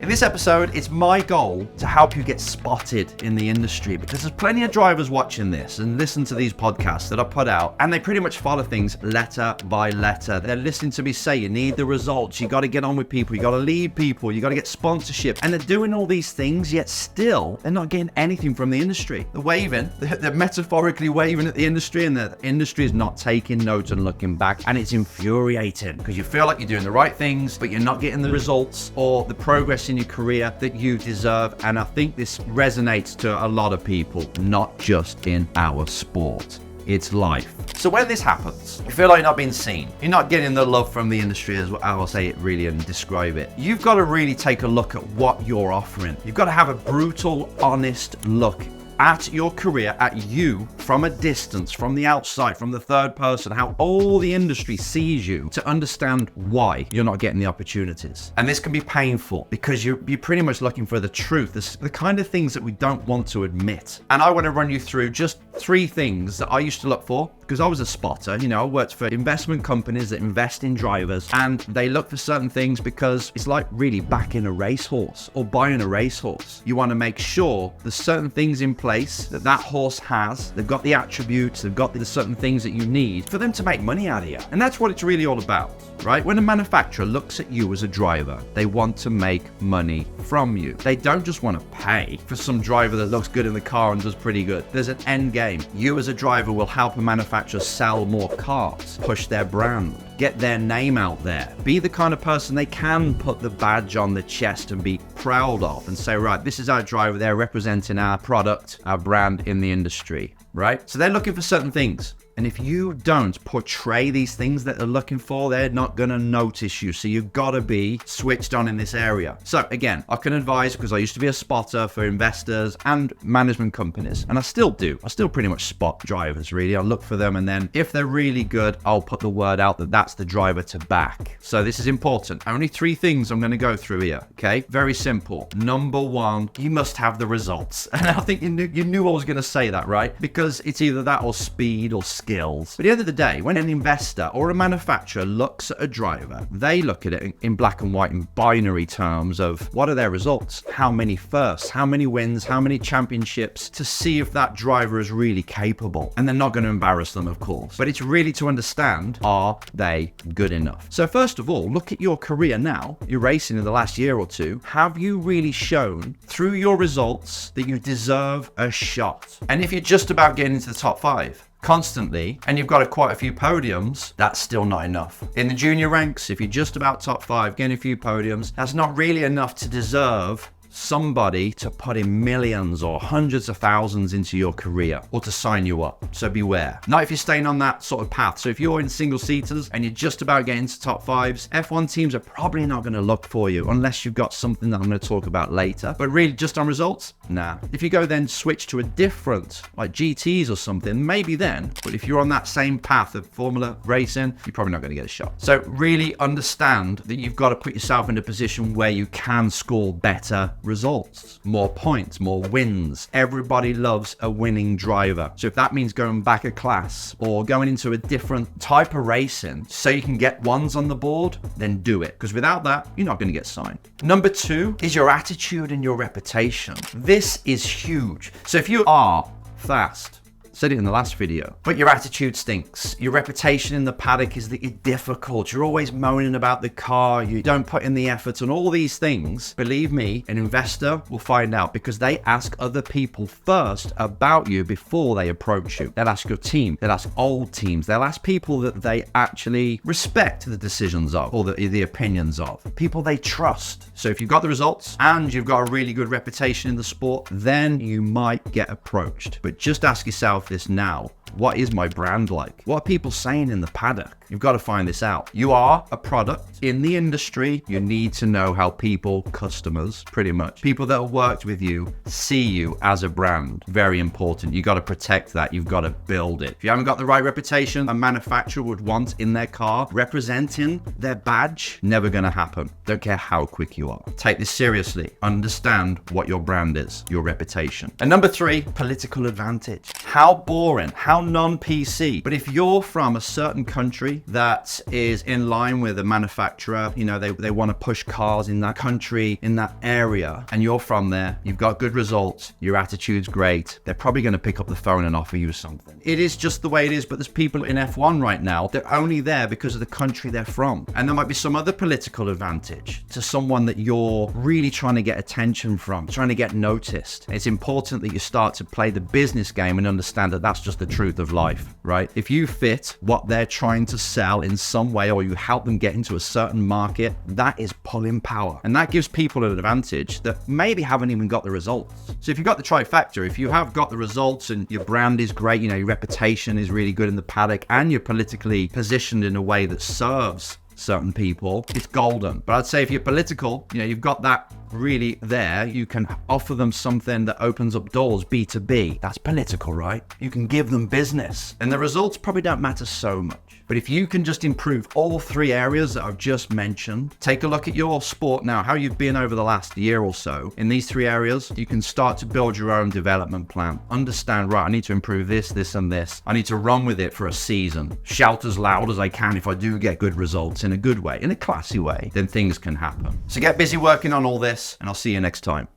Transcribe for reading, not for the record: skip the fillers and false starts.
In this episode, it's my goal to help you get spotted in the industry because there's plenty of drivers watching this and listen to these podcasts that I put out, and they pretty much follow things letter by letter. They're listening to me say you need the results, you got to get on with people, you got to lead people, you got to get sponsorship, and they're doing all these things, yet still they're not getting anything from the industry. They're waving, they're metaphorically waving at the industry, and the industry is not taking notes and looking back, and it's infuriating because you feel like you're doing the right things, but you're not getting the results or the progress in your career that you deserve. And I think this resonates to a lot of people, not just in our sport. It's life. So when this happens, you feel like you're not being seen, you're not getting the love from the industry, as I will say it really and describe it. You've got to really take a look at what you're offering. You've got to have a brutal, honest look at your career, at you from a distance, from the outside, from the third person, how all the industry sees you, to understand why you're not getting the opportunities. And this can be painful because you're pretty much looking for the truth, the kind of things that we don't want to admit. And I want to run you through just 3 things that I used to look for because I was a spotter. I worked for investment companies that invest in drivers, and they look for certain things because it's like really backing a racehorse or buying a racehorse. You want to make sure there's certain things in place that horse has. They've got the attributes, they've got the certain things that you need for them to make money out of you. And that's what it's really all about, right? When a manufacturer looks at you as a driver, they want to make money from you. They don't just want to pay for some driver that looks good in the car and does pretty good. There's an end game. You as a driver will help a manufacturer sell more cars, push their brand, get their name out there, be the kind of person they can put the badge on the chest and be proud of and say, right, this is our driver, they're representing our product, our brand in the industry, right? So they're looking for certain things. And if you don't portray these things that they're looking for, they're not going to notice you. So you've got to be switched on in this area. So again, I can advise because I used to be a spotter for investors and management companies. And I still do. I still pretty much spot drivers, really. I look for them. And then if they're really good, I'll put the word out that that's the driver to back. So this is important. Only 3 things I'm going to go through here. Okay. Very simple. Number 1, you must have the results. And I think you knew I was going to say that, right? Because it's either that or speed or skills. But at the end of the day, when an investor or a manufacturer looks at a driver, they look at it in black and white, in binary terms of what are their results, how many firsts, how many wins, how many championships, to see if that driver is really capable. And they're not going to embarrass them, of course, but it's really to understand, are they good enough? So first of all, look at your career now. You're racing in the last year or 2. Have you really shown through your results that you deserve a shot? And if you're just about getting into the top 5 constantly, and you've got quite a few podiums, that's still not enough. In the junior ranks, if you're just about top 5, getting a few podiums, that's not really enough to deserve somebody to put in millions or hundreds of thousands into your career or to sign you up. So beware. Not if you're staying on that sort of path. So if you're in single seaters and you're just about getting to top 5s, F1 teams are probably not going to look for you unless you've got something that I'm going to talk about later. But really just on results, nah. If you go then switch to a different, like GTs or something, maybe then. But if you're on that same path of Formula racing, you're probably not going to get a shot. So really understand that you've got to put yourself in a position where you can score better results, more points, more wins. Everybody loves a winning driver. So if that means going back a class or going into a different type of racing so you can get ones on the board, then do it. Because without that, you're not going to get signed. Number 2 is your attitude and your reputation. This is huge. So if you are fast, said it in the last video, but your attitude stinks, your reputation in the paddock is that you're difficult, you're always moaning about the car, you don't put in the effort and all these things, believe me, an investor will find out because they ask other people first about you before they approach you. They'll ask your team, they'll ask old teams, they'll ask people that they actually respect the decisions of or the opinions of, people they trust. So if you've got the results and you've got a really good reputation in the sport, then you might get approached. But just ask yourself this now. What is my brand like? What are people saying in the paddock? You've got to find this out. You are a product in the industry. You need to know how people, customers, pretty much, people that have worked with you, see you as a brand. Very important. You got to protect that. You've got to build it. If you haven't got the right reputation a manufacturer would want in their car, representing their badge, never going to happen. Don't care how quick you are. Take this seriously. Understand what your brand is, your reputation. And number 3, political advantage. How boring, how how non-PC. But if you're from a certain country that is in line with a manufacturer, you know, they want to push cars in that country, in that area, and you're from there, you've got good results, your attitude's great, they're probably going to pick up the phone and offer you something. It is just the way it is, but there's people in F1 right now, they're only there because of the country they're from. And there might be some other political advantage to someone that you're really trying to get attention from, trying to get noticed. It's important that you start to play the business game and understand that that's just the truth of life, right? If you fit what they're trying to sell in some way, or you help them get into a certain market, that is pulling power. And that gives people an advantage that maybe haven't even got the results. So if you've got the trifecta, if you have got the results and your brand is great, you know, your reputation is really good in the paddock, and you're politically positioned in a way that serves certain people, it's golden. But I'd say if you're political, you know, you've got that really there, you can offer them something that opens up doors, B2B. That's political, right? You can give them business, and the results probably don't matter so much. But if you can just improve all three areas that I've just mentioned, take a look at your sport now, how you've been over the last year or so. In these three areas, you can start to build your own development plan. Understand, right, I need to improve this, this, and this. I need to run with it for a season. Shout as loud as I can if I do get good results in a good way, in a classy way, then things can happen. So get busy working on all this, and I'll see you next time.